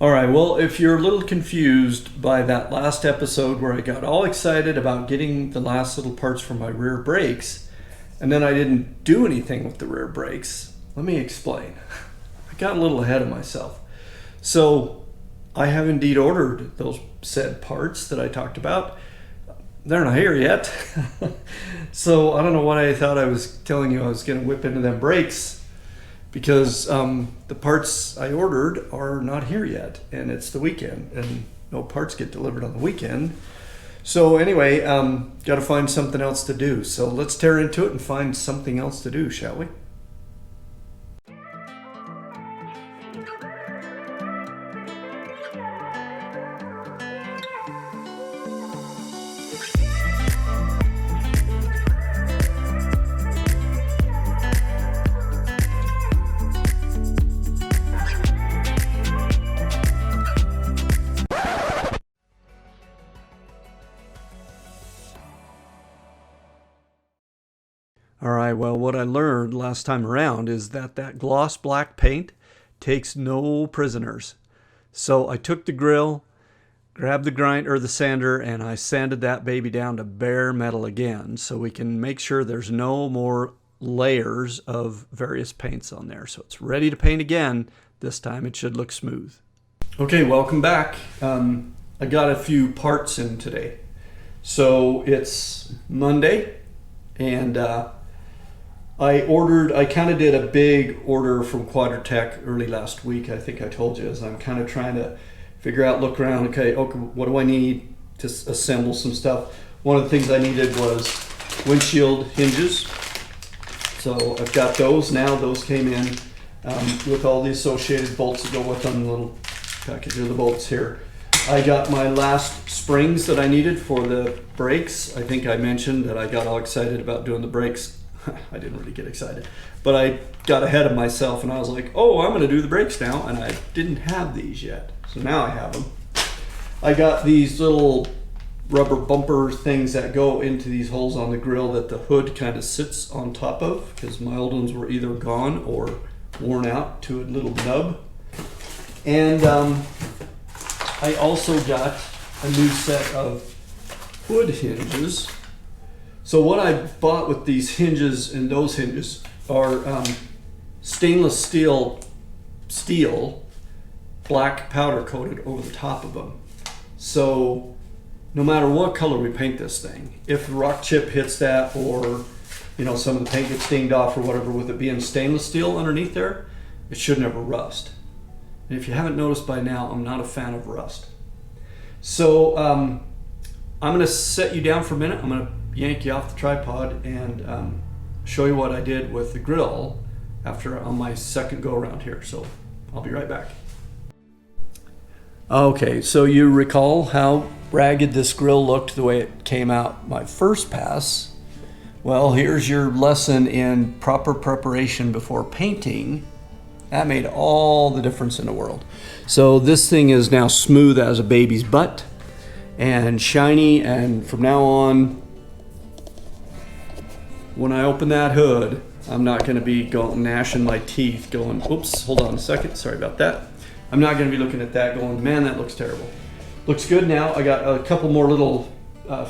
All right, well, if you're a little confused by that last episode where I got all excited about getting the last little parts for my rear brakes, and then I didn't do anything with the rear brakes, let me explain. I got a little ahead of myself. So I have indeed ordered those said parts that I talked about. They're not here yet. So I don't know why I thought I was telling you I was going to whip into them brakes, because the parts I ordered are not here yet, and it's the weekend, and no parts get delivered on the weekend. So anyway, got to find something else to do. So let's tear into it and find something else to do, shall we? All right, well, what I learned last time around is that gloss black paint takes no prisoners. So I took the grill, grabbed the grinder or the sander, and I sanded that baby down to bare metal again, so we can make sure there's no more layers of various paints on there. So it's ready to paint again. This time it should look smooth. Okay, welcome back. I got a few parts in today. So it's Monday, and I kind of did a big order from Quadratech early last week. I think I told you, as I'm kind of trying to figure out, look around, okay, what do I need to assemble some stuff? One of the things I needed was windshield hinges. So I've got those now. Those came in with all the associated bolts that go with them, the little package of the bolts here. I got my last springs that I needed for the brakes. I think I mentioned that I got all excited about doing the brakes. I didn't really get excited, but I got ahead of myself and I was like, oh, I'm going to do the brakes now, and I didn't have these yet. So now I have them. I got these little rubber bumper things that go into these holes on the grill that the hood kind of sits on top of, because my old ones were either gone or worn out to a little nub. And I also got a new set of hood hinges. So what I bought with these hinges and those hinges are stainless steel black powder coated over the top of them. So no matter what color we paint this thing, if the rock chip hits that, or some of the paint gets dinged off or whatever, with it being stainless steel underneath there, it should never rust. And if you haven't noticed by now, I'm not a fan of rust. So I'm going to set you down for a minute. I'm going to yank you off the tripod and show you what I did with the grill on my second go around here. So I'll be right back. Okay, so you recall how ragged this grill looked the way it came out my first pass. Well, here's your lesson in proper preparation before painting. That made all the difference in the world. So this thing is now smooth as a baby's butt and shiny, and from now on, when I open that hood, I'm not going to be gnashing my teeth going, oops, hold on a second, sorry about that. I'm not going to be looking at that going, man, that looks terrible. Looks good now. I got a couple more little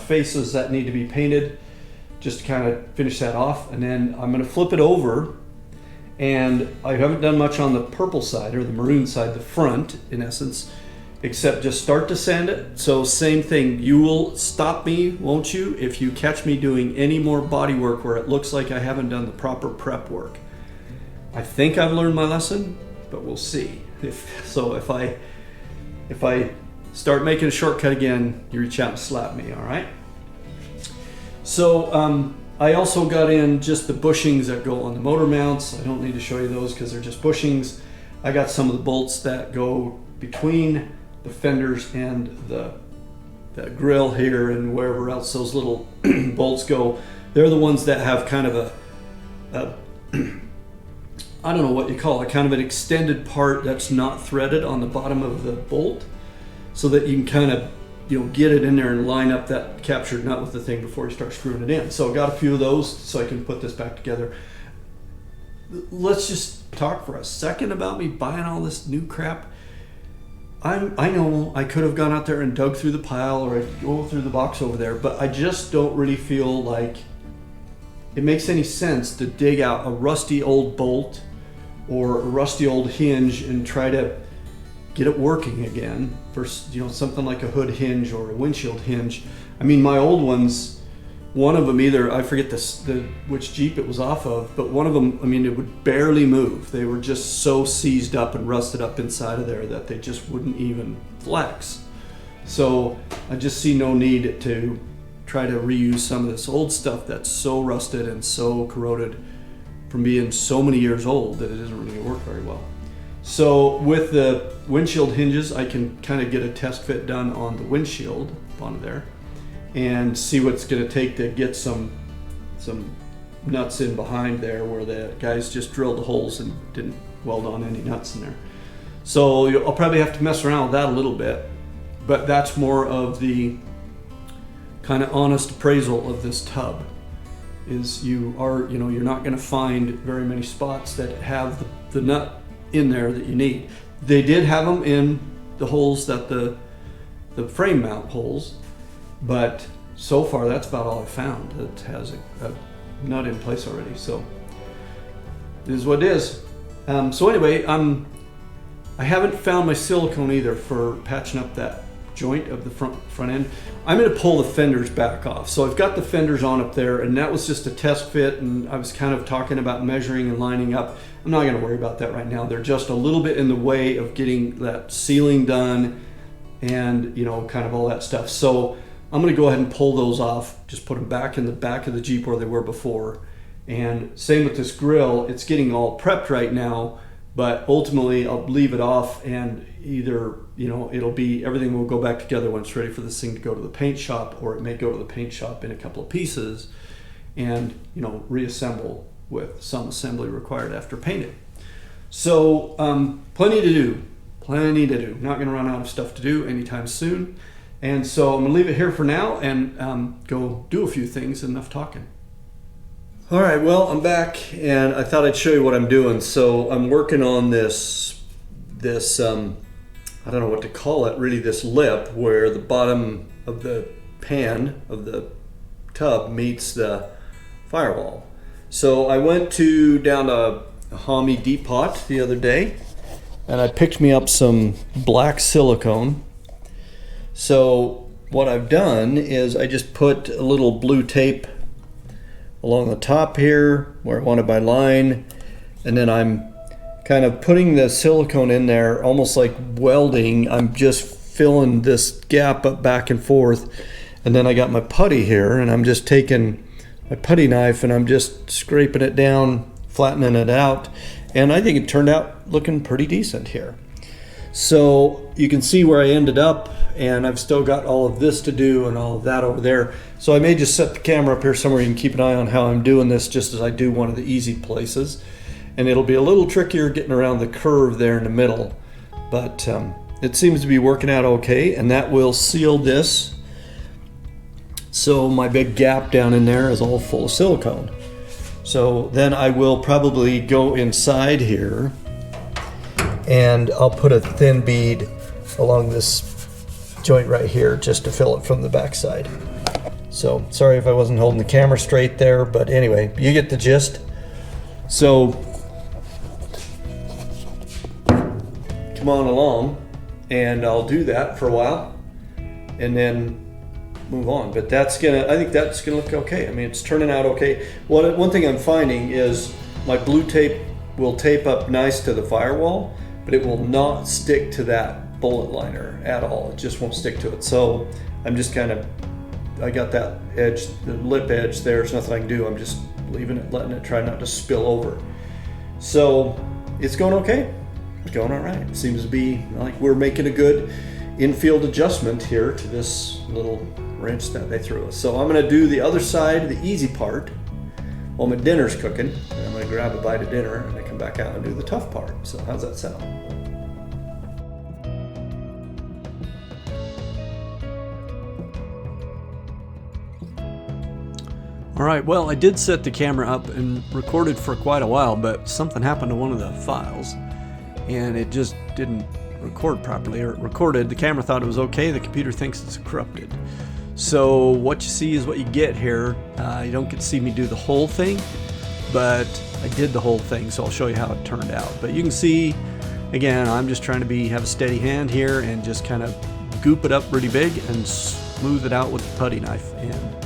faces that need to be painted just to kind of finish that off, and then I'm going to flip it over. And I haven't done much on the purple side, or the maroon side, the front, in essence, except just start to sand it. So same thing, you will stop me, won't you, if you catch me doing any more body work where it looks like I haven't done the proper prep work. I think I've learned my lesson, but we'll see. If I start making a shortcut again, you reach out and slap me, all right? So I also got in just the bushings that go on the motor mounts. I don't need to show you those because they're just bushings. I got some of the bolts that go between the fenders and the grill here and wherever else those little bolts go. They're the ones that have kind of a I don't know what you call it, kind of an extended part that's not threaded on the bottom of the bolt, so that you can kind of get it in there and line up that captured nut with the thing before you start screwing it in. So I got a few of those so I can put this back together. Let's just talk for a second about me buying all this new crap. I know I could have gone out there and dug through the pile or I'd go through the box over there, but I just don't really feel like it makes any sense to dig out a rusty old bolt or a rusty old hinge and try to get it working again for, you know, something like a hood hinge or a windshield hinge. I mean, my old ones, one of them either, I forget which Jeep it was off of, but one of them, I mean, it would barely move. They were just so seized up and rusted up inside of there that they just wouldn't even flex. So I just see no need to try to reuse some of this old stuff that's so rusted and so corroded from being so many years old that it doesn't really work very well. So with the windshield hinges, I can kind of get a test fit done on the windshield on there and see what's going to take to get some nuts in behind there where the guys just drilled the holes and didn't weld on any nuts in there. So I'll probably have to mess around with that a little bit, but that's more of the kind of honest appraisal of this tub. Is you're not going to find very many spots that have the nut in there that you need. They did have them in the holes that the frame mount holes, but so far that's about all I found that has a nut in place already. So it is what it is. So anyway, I haven't found my silicone either for patching up that joint of the front end. I'm going to pull the fenders back off. So I've got the fenders on up there, and that was just a test fit, and I was kind of talking about measuring and lining up. I'm not going to worry about that right now. They're just a little bit in the way of getting that sealing done and, you know, kind of all that stuff. So I'm going to go ahead and pull those off, just put them back in the back of the Jeep where they were before. And same with this grill, it's getting all prepped right now, but ultimately I'll leave it off, and either, you know, everything will go back together when it's ready for this thing to go to the paint shop, or it may go to the paint shop in a couple of pieces and, you know, reassemble with some assembly required after painting. So plenty to do. Not going to run out of stuff to do anytime soon. And so I'm going to leave it here for now and go do a few things. Enough talking. All right, well, I'm back, and I thought I'd show you what I'm doing. So I'm working on this I don't know what to call it, really, this lip where the bottom of the pan of the tub meets the firewall. So I went down a Hami Depot the other day, and I picked me up some black silicone. So what I've done is I just put a little blue tape along the top here where I want it by line, and then I'm kind of putting the silicone in there almost like welding. I'm just filling this gap up back and forth, and then I got my putty here, and I'm just taking my putty knife and I'm just scraping it down, flattening it out, and I think it turned out looking pretty decent here. So you can see where I ended up, and I've still got all of this to do and all of that over there. So I may just set the camera up here somewhere. You can keep an eye on how I'm doing this, just as I do one of the easy places. And it'll be a little trickier getting around the curve there in the middle, but it seems to be working out okay, and that will seal this. So my big gap down in there is all full of silicone. So then I will probably go inside here, and I'll put a thin bead along this joint right here just to fill it from the backside. So sorry if I wasn't holding the camera straight there, but anyway, you get the gist. So come on along, and I'll do that for a while and then move on. But I think that's gonna look okay. I mean, it's turning out okay. One thing I'm finding is my blue tape will tape up nice to the firewall, but it will not stick to that bullet liner at all. It just won't stick to it. So I'm just I got that edge, the lip edge there. There's nothing I can do. I'm just leaving it, letting it try not to spill over. So it's going okay. It's going all right. It seems to be like we're making a good infield adjustment here to this little wrench that they threw us. So I'm going to do the other side, the easy part, while my dinner's cooking. And I'm going to grab a bite of dinner and then come back out and do the tough part. So how's that sound? All right, well, I did set the camera up and recorded for quite a while, but something happened to one of the files, and it just didn't record properly, or it recorded. The camera thought it was okay. The computer thinks it's corrupted. So what you see is what you get here. You don't get to see me do the whole thing, but I did the whole thing, so I'll show you how it turned out. But you can see, again, I'm just trying to have a steady hand here and just kind of goop it up pretty big and smooth it out with the putty knife, and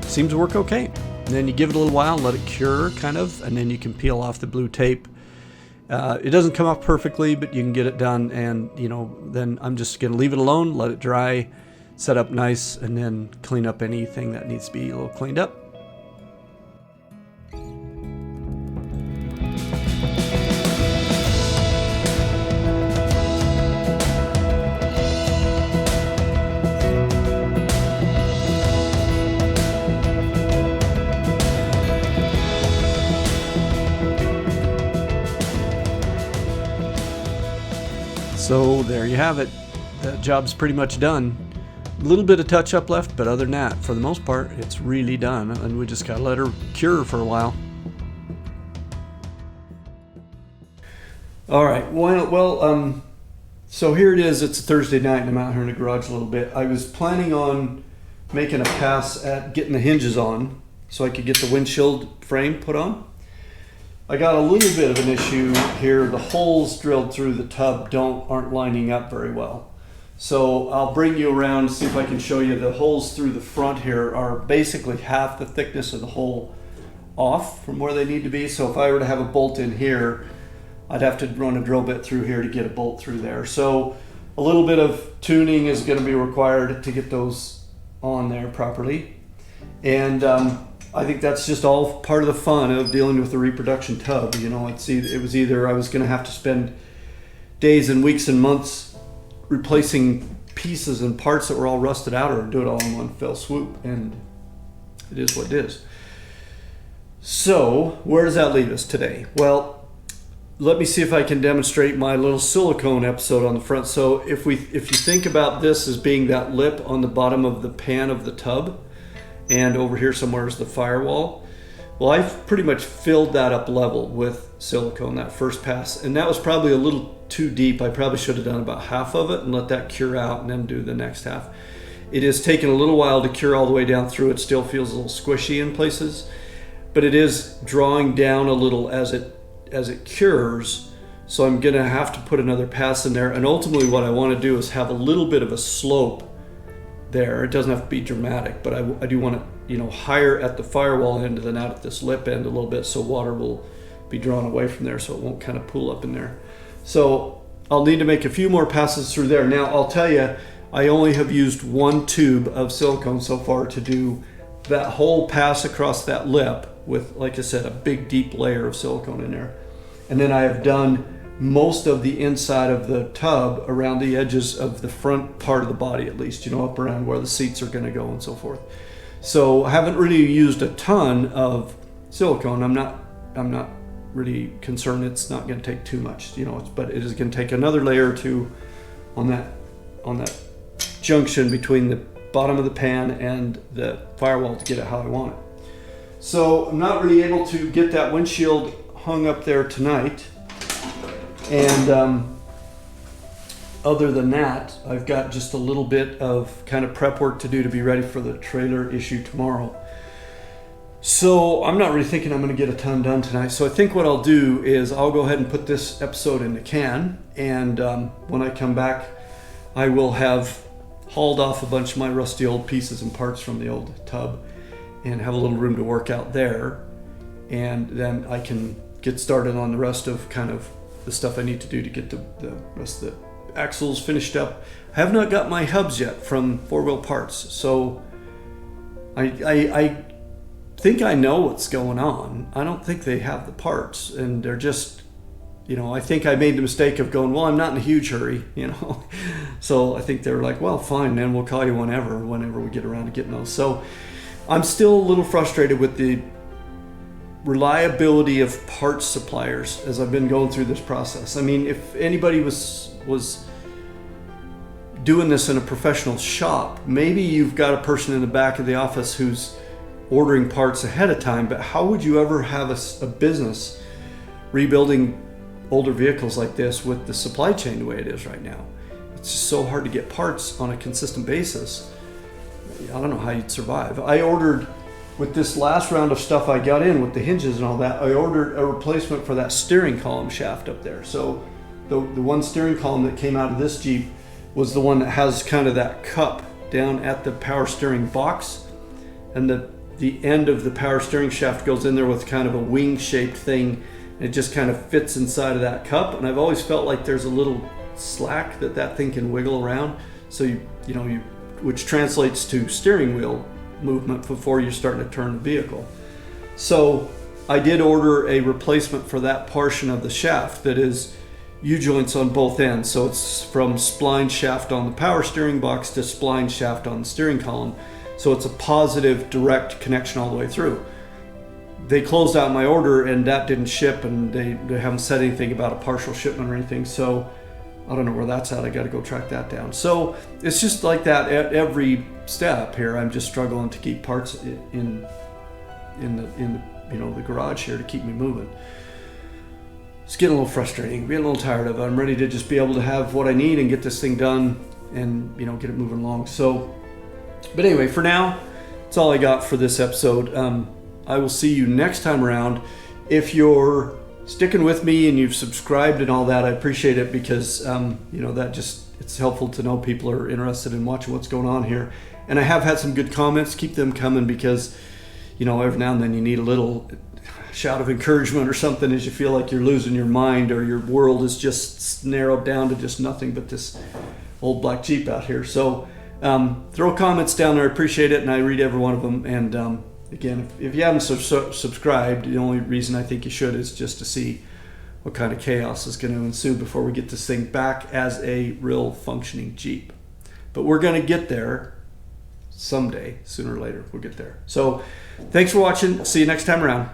it seems to work okay. And then you give it a little while, let it cure kind of, and then you can peel off the blue tape. It doesn't come off perfectly, but you can get it done, and then I'm just going to leave it alone, let it dry, set up nice, and then clean up anything that needs to be a little cleaned up. So there you have it. That job's pretty much done. A little bit of touch up left, but other than that, for the most part, it's really done. And we just gotta let her cure for a while. All right. Well, so here it is. It's a Thursday night, and I'm out here in the garage a little bit. I was planning on making a pass at getting the hinges on so I could get the windshield frame put on. I got a little bit of an issue here. The holes drilled through the tub aren't lining up very well. So I'll bring you around to see if I can show you. The holes through the front here are basically half the thickness of the hole off from where they need to be. So if I were to have a bolt in here, I'd have to run a drill bit through here to get a bolt through there. So a little bit of tuning is going to be required to get those on there properly. And I think that's just all part of the fun of dealing with the reproduction tub. It was either I was going to have to spend days and weeks and months replacing pieces and parts that were all rusted out, or do it all in one fell swoop, and it is what it is. So where does that leave us today? Well, let me see if I can demonstrate my little silicone episode on the front. So if you think about this as being that lip on the bottom of the pan of the tub, and over here somewhere is the firewall. Well, I've pretty much filled that up level with silicone, that first pass, and that was probably a little too deep. I probably should have done about half of it and let that cure out and then do the next half. It has taken a little while to cure all the way down through. It still feels a little squishy in places, but it is drawing down a little as it cures. So I'm gonna have to put another pass in there, and ultimately what I want to do is have a little bit of a slope there. It doesn't have to be dramatic, but I do want it, higher at the firewall end than out at this lip end a little bit, so water will be drawn away from there, so it won't kind of pool up in there. So I'll need to make a few more passes through there. Now I'll tell you, I only have used one tube of silicone so far to do that whole pass across that lip with, like I said, a big deep layer of silicone in there. And then I have done most of the inside of the tub around the edges of the front part of the body, at least, up around where the seats are going to go and so forth. So I haven't really used a ton of silicone. I'm not really concerned it's not going to take too much, but it is going to take another layer or two on that junction between the bottom of the pan and the firewall to get it how I want it. So I'm not really able to get that windshield hung up there tonight. And other than that, I've got just a little bit of kind of prep work to do to be ready for the trailer issue tomorrow. So I'm not really thinking I'm going to get a ton done tonight. So I think what I'll do is I'll go ahead and put this episode in the can. And when I come back, I will have hauled off a bunch of my rusty old pieces and parts from the old tub and have a little room to work out there. And then I can get started on the rest of kind of the stuff I need to do to get the rest of the axles finished up. I have not got my hubs yet from 4-Wheel Parts, so I think I know what's going on. I don't think they have the parts, and they're just, I think I made the mistake of going, well, I'm not in a huge hurry, So I think they're like, well, fine, then we'll call you whenever we get around to getting those. So I'm still a little frustrated with the reliability of parts suppliers as I've been going through this process. I mean, if anybody was doing this in a professional shop, maybe you've got a person in the back of the office who's ordering parts ahead of time, but how would you ever have a business rebuilding older vehicles like this with the supply chain the way it is right now. It's just so hard to get parts on a consistent basis. I don't know how you'd survive. I ordered, with this last round of stuff I got in with the hinges and all that, I ordered a replacement for that steering column shaft up there. So the one steering column that came out of this Jeep was the one that has kind of that cup down at the power steering box, and the end of the power steering shaft goes in there with kind of a wing shaped thing. It just kind of fits inside of that cup, and I've always felt like there's a little slack that thing can wiggle around, so you which translates to steering wheel movement before you're starting to turn the vehicle. So I did order a replacement for that portion of the shaft that is U-joints on both ends. So it's from spline shaft on the power steering box to spline shaft on the steering column. So it's a positive direct connection all the way through. They closed out my order and that didn't ship, and they haven't said anything about a partial shipment or anything. So I don't know where that's at. I got to go track that down. So it's just like that at every step here. I'm just struggling to keep parts in the garage here to keep me moving. It's getting a little frustrating, getting a little tired of it. I'm ready to just be able to have what I need and get this thing done and get it moving along. So, but anyway, for now, that's all I got for this episode. I will see you next time around. If you're sticking with me and you've subscribed and all that, I appreciate it, because that just, it's helpful to know people are interested in watching what's going on here. And I have had some good comments. Keep them coming, because every now and then you need a little shout of encouragement or something as you feel like you're losing your mind or your world is just narrowed down to just nothing but this old black Jeep out here. So throw comments down there. I appreciate it, and I read every one of them. And again, if you haven't subscribed, the only reason I think you should is just to see what kind of chaos is going to ensue before we get this thing back as a real functioning Jeep. But we're going to get there someday, sooner or later. We'll get there. So thanks for watching. See you next time around.